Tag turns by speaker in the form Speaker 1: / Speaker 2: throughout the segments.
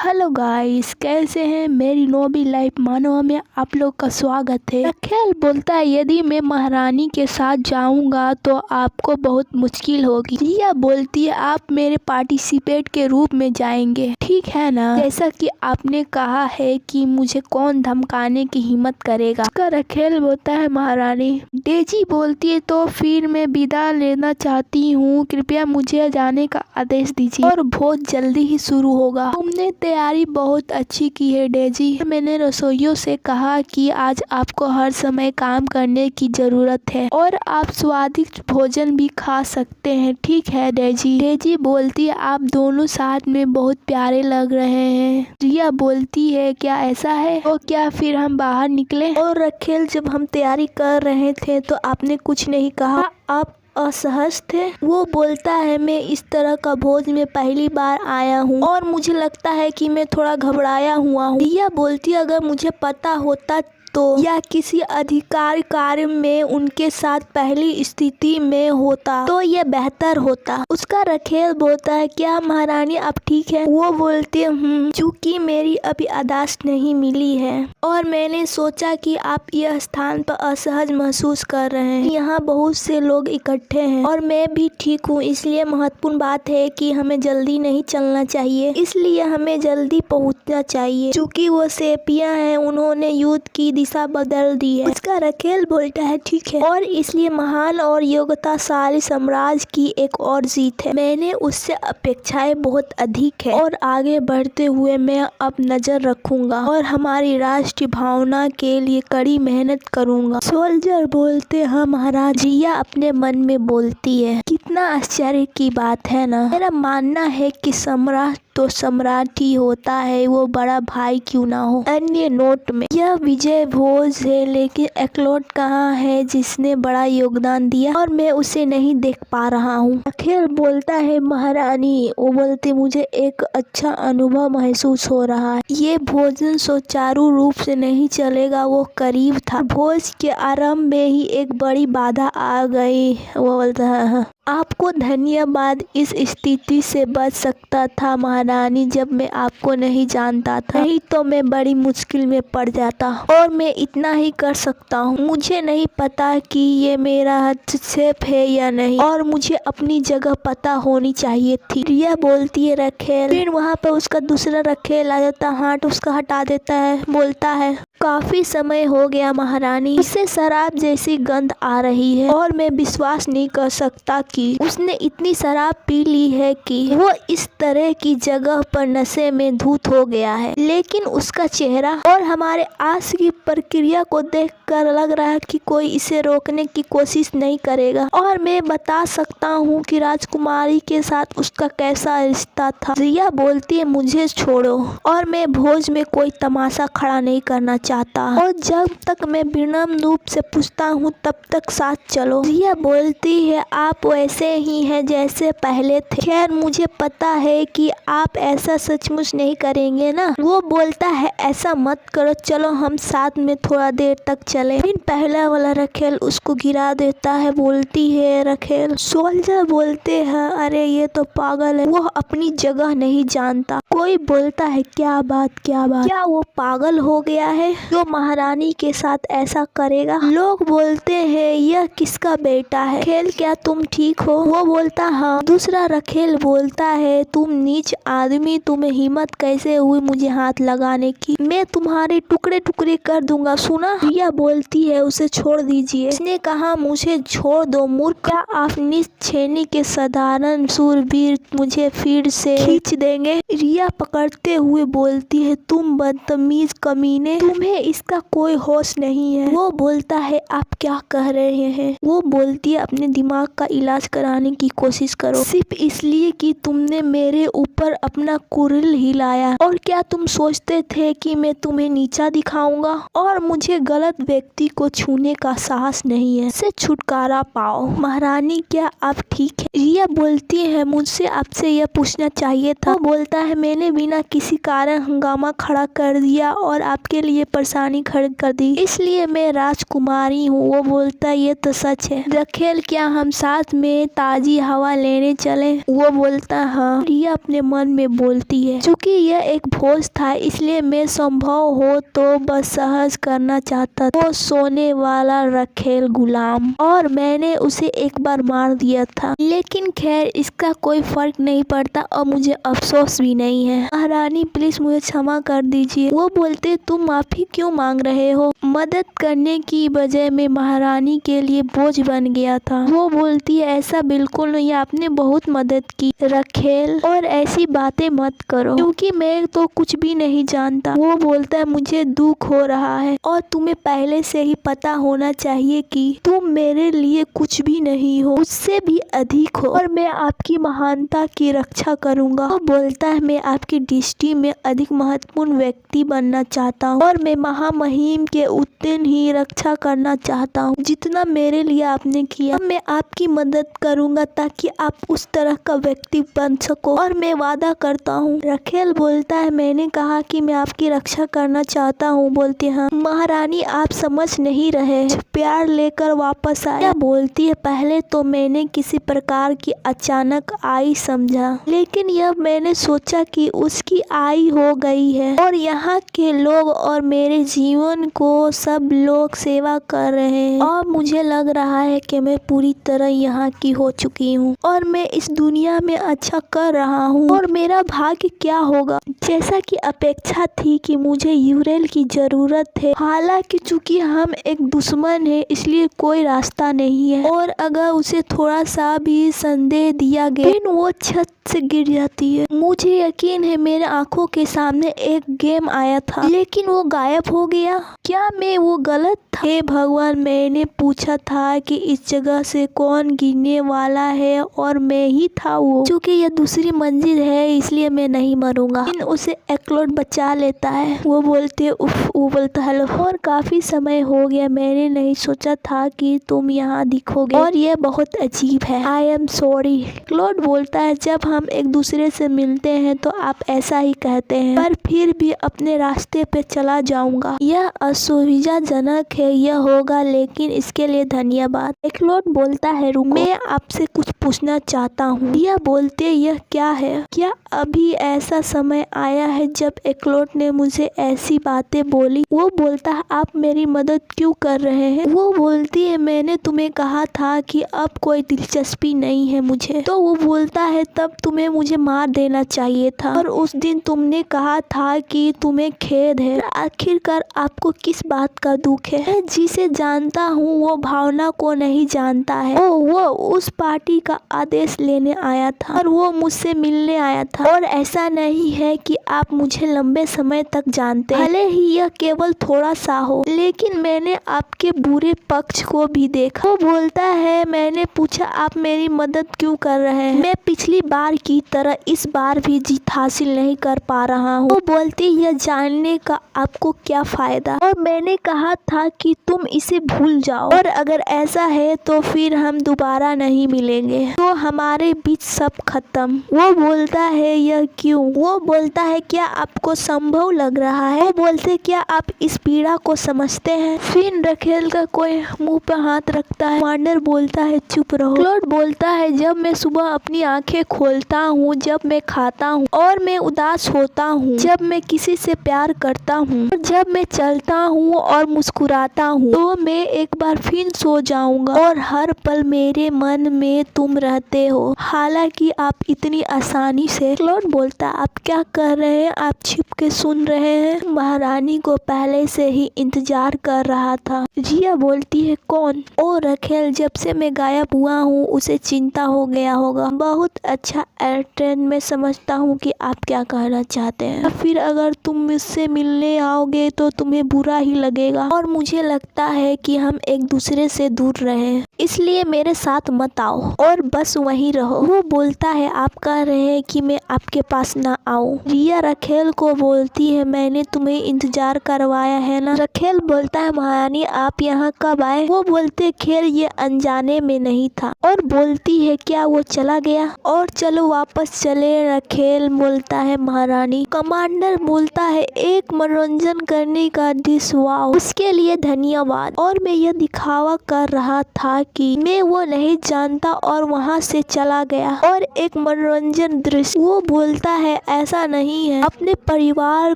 Speaker 1: Hello guys, कैसे हैं। मेरी नोबी लाइफ मानवा में आप लोग का स्वागत है। रखेल बोलता है यदि मैं महारानी के साथ जाऊंगा तो आपको बहुत मुश्किल होगी। रिया बोलती है आप मेरे पार्टिसिपेट के रूप में जाएंगे, ठीक है ना। जैसा कि आपने कहा है कि मुझे कौन धमकाने की हिम्मत करेगा। उसका रखेल बोलता है महारानी। डेजी बोलती है तो फिर मैं विदा लेना चाहती हूँ, कृपया मुझे जाने का आदेश दीजिए और बहुत जल्दी ही शुरू होगा। तुमने तैयारी बहुत अच्छी की है डेजी। मैंने रसोइयों से कहा कि आज आपको हर समय काम करने की जरूरत है और आप स्वादिष्ट भोजन भी खा सकते हैं, ठीक है डेजी। डेजी बोलती है आप दोनों साथ में बहुत प्यारे लग रहे हैं। रिया बोलती है क्या ऐसा है, तो क्या फिर हम बाहर निकले। और रखेल जब हम तैयारी कर रहे थे तो आपने कुछ नहीं कहा, आप असहज थे। वो बोलता है मैं इस तरह का भोज में पहली बार आया हूँ और मुझे लगता है कि मैं थोड़ा घबराया हुआ हूँ। रिया बोलती अगर मुझे पता होता तो या किसी अधिकार कार्य में उनके साथ पहली स्थिति में होता तो ये बेहतर होता। उसका रखेल बोलता है क्या महारानी आप ठीक है। वो बोलते चूँकि मेरी अभी आदेश नहीं मिली है और मैंने सोचा कि आप यह स्थान पर असहज महसूस कर रहे हैं। यहाँ बहुत से लोग इकट्ठे हैं और मैं भी ठीक हूँ, इसलिए महत्वपूर्ण बात है कि हमें जल्दी नहीं चलना चाहिए, इसलिए हमें जल्दी पहुँचना चाहिए। चूँकि वो सेपिया हैं, उन्होंने युद्ध की दिशा बदल दी है। उसका रखेल बोलता है ठीक है और इसलिए महान और योग्यताशाली साम्राज्य की एक और जीत है। मैंने उससे अपेक्षाएं बहुत अधिक है और आगे बढ़ते हुए मैं अब नजर रखूंगा और हमारी राष्ट्रीय भावना के लिए कड़ी मेहनत करूंगा। सोल्जर बोलते हैं महाराज। रिया अपने मन में बोलती है कितना आश्चर्य की बात है ना। मेरा मानना है कि सम्राट तो सम्राट ही होता है, वो बड़ा भाई क्यों ना हो। अन्य नोट में यह विजय भोज है लेकिन एक्लोट कहाँ है जिसने बड़ा योगदान दिया और मैं उसे नहीं देख पा रहा हूँ। अखिल बोलता है महारानी। वो बोलते मुझे एक अच्छा अनुभव महसूस हो रहा है। ये भोजन सुचारू रूप से नहीं चलेगा, वो करीब था। भोज के आरंभ में ही एक बड़ी बाधा आ गई। वो बोलता है आपको धन्यवाद, इस स्थिति से बच सकता था महारानी जब मैं आपको नहीं जानता था, नहीं तो मैं बड़ी मुश्किल में पड़ जाता और मैं इतना ही कर सकता हूँ। मुझे नहीं पता कि ये मेरा हस्तक्षेप है या नहीं और मुझे अपनी जगह पता होनी चाहिए थी। रिया बोलती है रखेल। फिर वहाँ पर उसका दूसरा रखेल आ जाता, हाथ उसका हटा देता है। बोलता है काफी समय हो गया महारानी, उससे शराब जैसी गंध आ रही है और मैं विश्वास नहीं कर सकता कि उसने इतनी शराब पी ली है कि वो इस तरह की जगह पर नशे में धुत हो गया है। लेकिन उसका चेहरा और हमारे आज की प्रक्रिया को देखकर लग रहा है कि कोई इसे रोकने की कोशिश नहीं करेगा और मैं बता सकता हूँ कि राजकुमारी के साथ उसका कैसा रिश्ता था। रिया बोलती है मुझे छोड़ो और मैं भोज में कोई तमाशा खड़ा नहीं करना चाहता और जब तक मैं विनम्र रूप से पूछता हूँ तब तक साथ चलो। रिया बोलती है आप वैसे ही हैं जैसे पहले थे। खैर मुझे पता है कि आप ऐसा सचमुच नहीं करेंगे ना। वो बोलता है ऐसा मत करो, चलो हम साथ में थोड़ा देर तक चले। फिर पहला वाला रखेल उसको गिरा देता है। बोलती है रखेल। सोल्जर बोलते हैं अरे ये तो पागल है, वो अपनी जगह नहीं जानता। कोई बोलता है क्या बात क्या वो पागल हो गया है जो महारानी के साथ ऐसा करेगा। लोग बोलते हैं यह किसका बेटा है। खेल क्या तुम ठीक हो। वो बोलता हाँ। दूसरा रखेल बोलता है तुम नीच आदमी, तुम्हें हिम्मत कैसे हुई मुझे हाथ लगाने की, मैं तुम्हारे टुकड़े टुकड़े कर दूंगा, सुना। रिया बोलती है उसे छोड़ दीजिए। उसने कहा मुझे छोड़ दो मूर्ख, क्या आप निश्चैनी के साधारण शूरवीर मुझे फिर से खींच देंगे। रिया पकड़ते हुए बोलती है तुम बदतमीज कमीने, तुम्हें इसका कोई होश नहीं है। वो बोलता है आप क्या कह रहे हैं। वो बोलती है अपने दिमाग का इलाज कराने की कोशिश करो, सिर्फ इसलिए कि तुमने मेरे ऊपर अपना कुरिल हिलाया। और क्या तुम सोचते थे कि मैं तुम्हें नीचा दिखाऊंगा। और मुझे गलत व्यक्ति को छूने का साहस नहीं है, से छुटकारा पाओ। महारानी क्या आप ठीक है। रिया बोलती है मुझसे आपसे यह पूछना चाहिए था। वो बोलता है मैंने बिना किसी कारण हंगामा खड़ा कर दिया और आपके लिए परेशानी खड़ी कर दी, इसलिए मैं राजकुमारी हूँ। वो बोलता है ये तो सच है। रखेल क्या हम साथ में ताजी हवा लेने चले? वो बोलता हाँ। रिया अपने मन में बोलती है चूँकि यह एक भोज था इसलिए मैं संभव हो तो बस सहज करना चाहता। वो सोने वाला रखेल गुलाम और मैंने उसे एक बार मार दिया था, लेकिन खैर इसका कोई फर्क नहीं पड़ता और मुझे अफसोस भी नहीं है। महारानी प्लीज मुझे क्षमा कर दीजिए। वो बोलते तुम माफी क्यों मांग रहे हो? मदद करने की बजाय मैं महारानी के लिए बोझ बन गया था। वो बोलती है ऐसा बिल्कुल नहीं, आपने बहुत मदद की रखेल, और ऐसी बातें मत करो क्योंकि मैं तो कुछ भी नहीं जानता। वो बोलता है मुझे दुख हो रहा है और तुम्हें पहले से ही पता होना चाहिए कि तुम मेरे लिए कुछ भी नहीं हो, उससे भी अधिक हो, और मैं आपकी महानता की रक्षा करूंगा। वो बोलता है मैं आपकी दृष्टि में अधिक महत्वपूर्ण व्यक्ति बनना चाहता हूँ और मैं महामहिम के उतनी ही रक्षा करना चाहता हूँ जितना मेरे लिए आपने किया। मैं आपकी मदद करूंगा ताकि आप उस तरह का व्यक्ति बन सको, और मैं वादा करता हूँ। रखेल बोलता है मैंने कहा कि मैं आपकी रक्षा करना चाहता हूँ। बोलती हाँ महारानी आप समझ नहीं रहे, प्यार लेकर वापस आया। बोलती है पहले तो मैंने किसी प्रकार की अचानक आई समझा, लेकिन यह मैंने सोचा कि उसकी आई हो गई है और यहाँ के लोग और मेरे जीवन को सब लोग सेवा कर रहे हैं और मुझे लग रहा है कि मैं पूरी तरह यहाँ की हो चुकी हूँ और मैं इस दुनिया में अच्छा कर रहा हूँ और मेरा भाग्य क्या होगा। जैसा कि अपेक्षा थी कि मुझे यूरेल की जरूरत है, हालांकि चूंकि हम एक दुश्मन है इसलिए कोई रास्ता नहीं है, और अगर उसे थोड़ा सा भी संदेह दिया गया फिर वो छत से गिर जाती है। मुझे यकीन है मेरे आंखों के सामने एक गेम आया था लेकिन वो गायब हो गया। क्या मैं वो गलत था? हे भगवान, मैंने पूछा था कि इस जगह से कौन गिरने वाला है और मैं ही था वो। चूँकि यह दूसरी मंजिल है इसलिए मैं नहीं मरूंगा। लेकिन उसे एक्लोड बचा लेता है। वो बोलते उफ, वो बोलता हेलो, और काफी समय हो गया, मैंने नहीं सोचा था कि तुम यहाँ दिखोगे और ये बहुत अजीब है। I am sorry. क्लोड बोलता है जब हम एक दूसरे से मिलते हैं तो आप ऐसा ही कहते हैं, पर फिर भी अपने रास्ते पे चला जाऊंगा। यह असुविधाजनक है, यह होगा, लेकिन इसके लिए धन्यवाद। क्लोड बोलता है रुको, मैं आपसे कुछ पूछना चाहता हूँ। यह बोलते यह क्या है? क्या अभी ऐसा समय आया है जब एक्लोड ने मुझे ऐसी बातें बोली? वो बोलता है आप मेरी मदद क्यों कर रहे हैं? वो बोलती है मैंने तुम्हें कहा था कि अब कोई दिलचस्पी नहीं है मुझे। तो वो बोलता है तब तुम्हें मुझे मार देना चाहिए था, और उस दिन तुमने कहा था कि तुम्हें खेद है। आखिरकार आपको किस बात का दुख है? मैं जिसे जानता हूँ वो भावना को नहीं जानता है। वो उस पार्टी का आदेश लेने आया था और वो मुझसे मिलने आया था, और ऐसा नहीं है कि आप मुझे लंबे समय तक जानते हैं, भले ही यह केवल थोड़ा सा हो, लेकिन मैंने आपके बुरे पक्ष को भी देखा। वो बोलता है मैंने पूछा आप मेरी मदद क्यों कर रहे हैं? मैं पिछली बार की तरह इस बार भी जीत हासिल नहीं कर पा रहा हूँ। वो बोलती यह जानने का आपको क्या फायदा, और मैंने कहा था कि तुम इसे भूल जाओ, और अगर ऐसा है तो फिर हम दोबारा नहीं मिलेंगे, तो हमारे बीच सब खत्म। वो बोलता है यह क्यों? वो बोलता है क्या आपको संभव लग रहा है? वो बोलते क्या आप इस पीड़ा को समझते हैं? फिर रखेल का कोई मुंह पर हाथ रखता है। कमांडर बोलता है चुप रहो। क्लोड बोलता है जब मैं सुबह अपनी आंखें खोलता हूँ, जब मैं खाता हूँ और मैं उदास होता हूँ, जब मैं किसी से प्यार करता हूँ, जब मैं चलता हूँ और मुस्कुराता हूँ, तो मैं एक बार फिर सो जाऊंगा और हर पल मेरे मन में तुम रहते हो, हालांकि आप इतनी आसानी से। क्लोड बोलता आप क्या कर रहे हैं? आप छिप के सुन रहे हैं? महारानी को पहले से ही इंतजार कर रहा था। रिया बोलती है कौन? ओ रखेल, जब से मैं गायब हुआ हूँ उसे चिंता हो गया होगा। बहुत अच्छा एयरटेन, मैं समझता हूँ कि आप क्या कहना चाहते हैं। फिर अगर तुम मुझसे मिलने आओगे तो तुम्हें बुरा ही लगेगा, और मुझे लगता है कि हम एक दूसरे से दूर रहे, इसलिए मेरे साथ मत आओ और बस वहीं रहो। वो बोलता है आप कह रहे हैं कि मैं आपके पास ना आऊं? रिया रखेल को बोलती है मैंने तुम्हें इंतजार करवाया है ना। रखेल बोलता है महारानी आप यहाँ कब आए? वो बोलते खैर ये अनजाने में नहीं था, और बोलती है क्या वो चला गया? और चलो वापस चले। रखेल बोलता है महारानी। कमांडर बोलता है एक मनोरंजन करने का गाइस वाओ, उसके लिए धन्यवाद। और मैं यह दिखावा कर रहा था कि मैं वो नहीं जानता और वहाँ से चला गया। और एक मनोरंजन दृश्य, वो बोलता है ऐसा नहीं है। अपने परिवार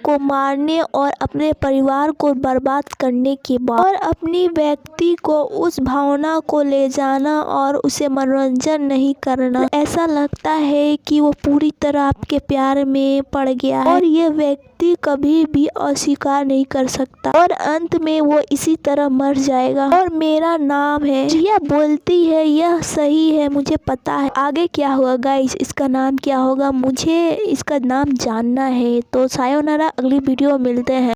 Speaker 1: को मारने और अपने परिवार को बर्बाद करने के बाद और अपनी व्यक्ति को उस भावना को ले जाना और उसे मनोरंजन नहीं करना, ऐसा लगता है कि वो पूरी तरह आपके प्यार में पड़ गया है और ये व्यक्ति कभी भी अस्वीकार नहीं कर सकता और अंत में वो इसी तरह मर जाएगा। और मेरा नाम है जिया बोलती है, यह सही है, मुझे पता है। आगे क्या होगा गाइस, इसका नाम क्या होगा, मुझे इसका नाम जानना है। तो सायोनारा, अगली वीडियो मिलते हैं।